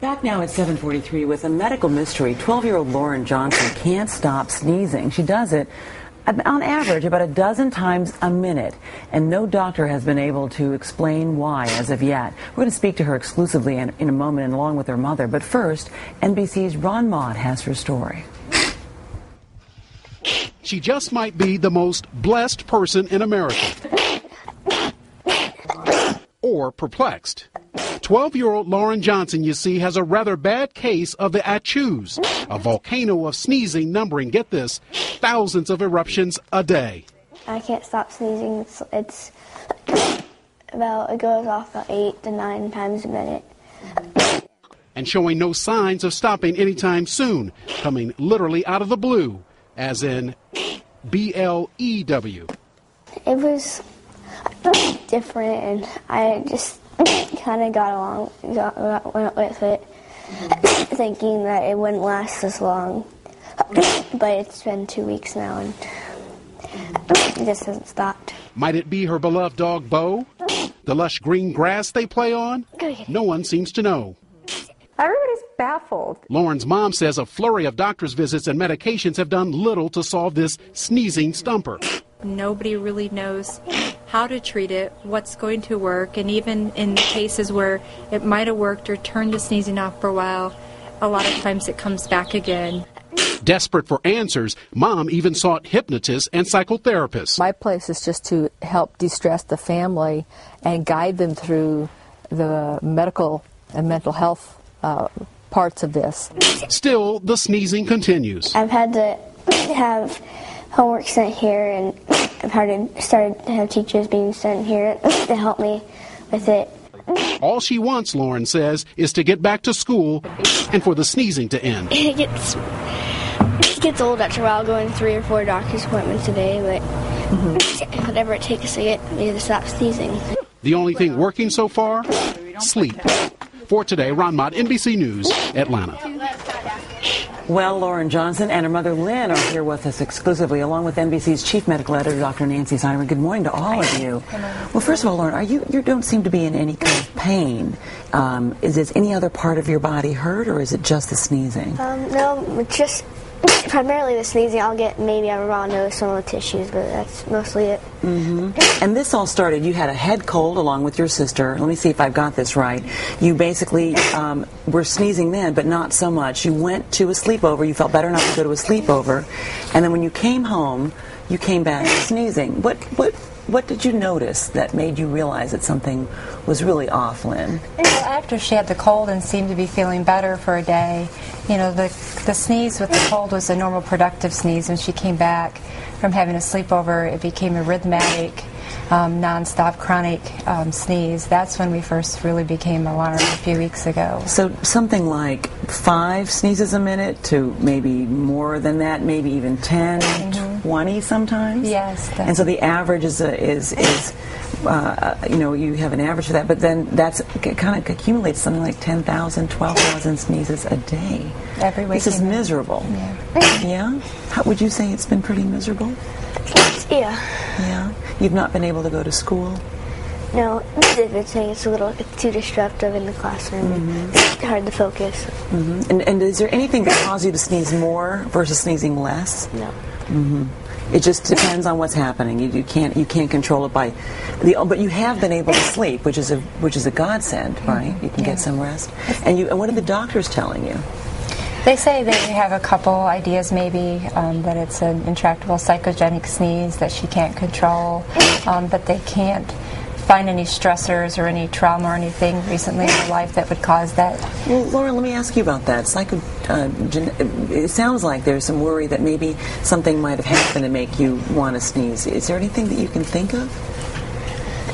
Back now at 7:43 with a medical mystery. 12-year-old Lauren Johnson can't stop sneezing. She does it on average about a dozen times a minute, and no doctor has been able to explain why as of yet. We're going to speak to her exclusively in a moment, and along with her mother. But first, NBC's Ron Maude has her story. She just might be the most blessed person in America. Or perplexed. 12-year-old Lauren Johnson, you see, has a rather bad case of the achooz, a volcano of sneezing numbering, get this, thousands of eruptions a day. I can't stop sneezing. It goes off about 8 to 9 times a minute. And showing no signs of stopping anytime soon, coming literally out of the blue, as in B-L-E-W. It was different, and I just kind of went with it, thinking that it wouldn't last as long. But it's been 2 weeks now, and it just hasn't stopped. Might it be her beloved dog, Bo? The lush green grass they play on? No one seems to know. Everybody's baffled. Lauren's mom says a flurry of doctor's visits and medications have done little to solve this sneezing stumper. Nobody really knows how to treat it, what's going to work, and even in cases where it might have worked or turned the sneezing off for a while, a lot of times it comes back again. Desperate for answers, Mom even sought hypnotists and psychotherapists. My place is just to help de-stress the family and guide them through the medical and mental health parts of this. Still, the sneezing continues. I've had to have homework sent here, and I've started to have teachers being sent here to help me with it. All she wants, Lauren says, is to get back to school and for the sneezing to end. It gets old after a while, going 3 or 4 doctor's appointments a day, but whatever it takes to get me to stop sneezing. The only thing working so far? Sleep. For today, Ron Maude, NBC News, Atlanta. Well, Lauren Johnson and her mother Lynn are here with us exclusively, along with NBC's chief medical editor, Dr. Nancy Simon. Good morning to all of you. Well, first of all, Lauren, you don't seem to be in any kind of pain. Is any other part of your body hurt, or is it just the sneezing? No, it's just primarily the sneezing. I'll get maybe a raw nose, some of the tissues, but that's mostly it. And this all started, you had a head cold along with your sister. Let me see if I've got this right. You basically were sneezing then, but not so much. You went to a sleepover. You felt better enough to go to a sleepover. And then when you came home, you came back sneezing. What did you notice that made you realize that something was really off, Lynn? After she had the cold and seemed to be feeling better for a day, the sneeze with the cold was a normal productive sneeze. When she came back from having a sleepover, it became a rhythmic, non-stop chronic sneeze. That's when we first really became alarmed a few weeks ago. So something like 5 sneezes a minute to maybe more than that, maybe even 10, 20 sometimes? Yes. And so the average is you have an average of that, but then that's kind of accumulates something like 10,000, 12,000 sneezes a day. Every week. This is miserable. Yeah? How would you say it's been pretty miserable? Yeah. Yeah? You've not been able to go to school? No, it's too disruptive in the classroom. It's hard to focus. And is there anything that causes you to sneeze more versus sneezing less? No. It just depends on what's happening. You can't control it but you have been able to sleep, which is a godsend, right? You can get some rest. And what are the doctors telling you? They say they have a couple ideas, maybe that it's an intractable psychogenic sneeze that she can't control, but they can't find any stressors or any trauma or anything recently in her life that would cause that. Well, Laura, let me ask you about that. It sounds like there's some worry that maybe something might have happened to make you want to sneeze. Is there anything that you can think of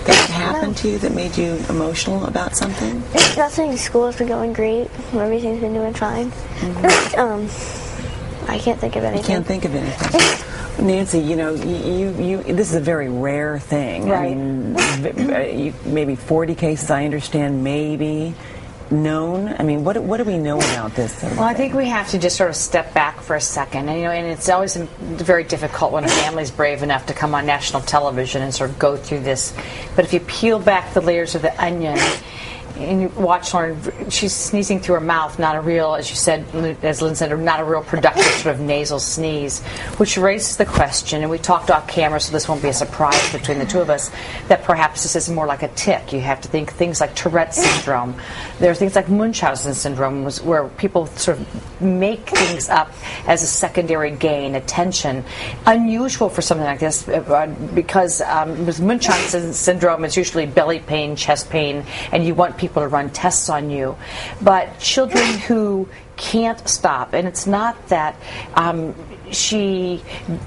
that happened to you that made you emotional about something? Nothing. School's been going great. Everything's been doing fine. I can't think of anything. You can't think of anything. Nancy, this is a very rare thing. Right. I mean, maybe 40 cases, I understand, maybe known. I mean, what do we know about this? Well, I think we have to just sort of step back for a second. And it's always very difficult when a family's brave enough to come on national television and sort of go through this. But if you peel back the layers of the onion, and you watch Lauren, she's sneezing through her mouth, not a real, as you said, as Lynn said, not a real productive sort of nasal sneeze, which raises the question, and we talked off camera, so this won't be a surprise between the two of us, that perhaps this is more like a tic. You have to think things like Tourette's syndrome. There are things like Munchausen syndrome, where people sort of make things up as a secondary gain, attention. Unusual for something like this, because with Munchausen syndrome, it's usually belly pain, chest pain, and you want people to run tests on you. But children who can't stop, and it's not that she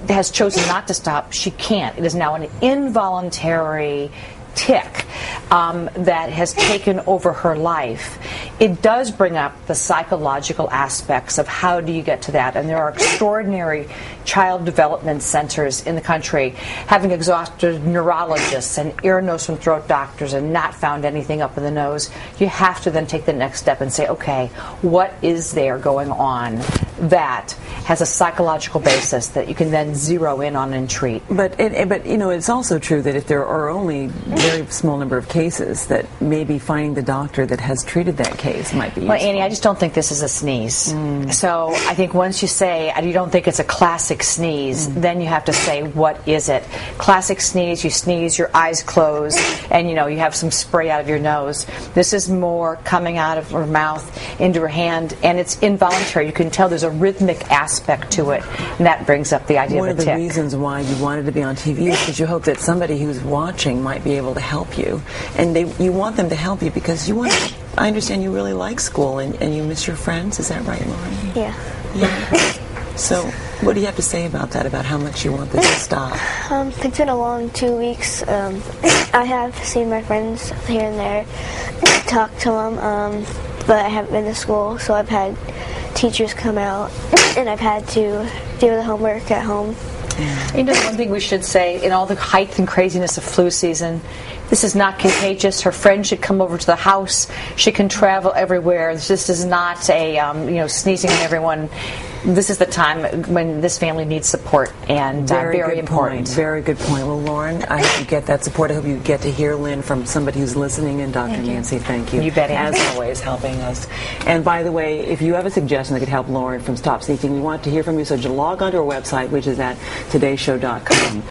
has chosen not to stop, she can't. It is now an involuntary tic that has taken over her life. It does bring up the psychological aspects of how do you get to that, and there are extraordinary child development centers in the country, having exhausted neurologists and ear, nose, and throat doctors and not found anything up in the nose. You have to then take the next step and say, okay, what is there going on that has a psychological basis that you can then zero in on and treat? But you know, it's also true that if there are only very small number of cases, that maybe finding the doctor that has treated that case might be useful. Well, Annie, I just don't think this is a sneeze. So I think once you say you don't think it's a classic sneeze, then you have to say, what is it? Classic sneeze, you sneeze, your eyes close, and you have some spray out of your nose. This is more coming out of her mouth into her hand, and it's involuntary. You can tell there's a rhythmic aspect to it, and that brings up the idea of a tic. One of the reasons why you wanted to be on TV is because you hope that somebody who's watching might be able to help you, and you want them to help you because you want. I understand you really like school and you miss your friends. Is that right, Lauren? Yeah. So, what do you have to say about that? About how much you want this to stop? It's been a long 2 weeks. I have seen my friends here and there, talk to them, but I haven't been to school, so I've had teachers come out, and I've had to do the homework at home. One thing we should say, in all the height and craziness of flu season, this is not contagious. Her friend should come over to the house. She can travel everywhere. This is not a sneezing on everyone. This is the time when this family needs support, and very important. Very good point. Well, Lauren, I hope you get that support. I hope you get to hear, Lynn, from somebody who's listening, and Dr. Nancy, thank you. You bet, as always, helping us. And by the way, if you have a suggestion that could help Lauren from Stop Sneezing, we want to hear from you, so log on to our website, which is at todayshow.com.